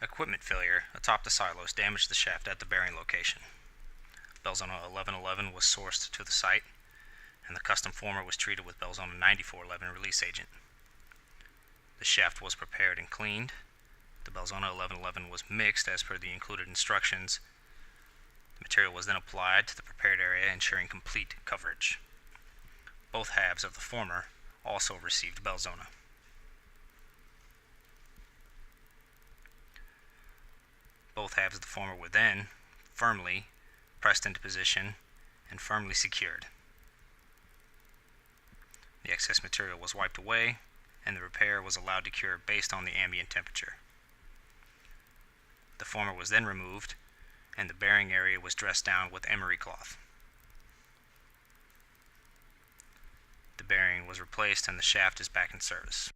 equipment failure atop the silos damaged the shaft at the bearing location. Belzona 1111 was sourced to the site, and the custom former was treated with Belzona 9411 release agent. The shaft was prepared and cleaned. The Belzona 1111 was mixed as per the included instructions. The material was then applied to the prepared area, ensuring complete coverage. Both halves of the former also received Belzona. Both halves of the former were then firmly pressed into position and firmly secured. The excess material was wiped away, and the repair was allowed to cure based on the ambient temperature. The former was then removed, and the bearing area was dressed down with emery cloth. The bearing was replaced, and the shaft is back in service.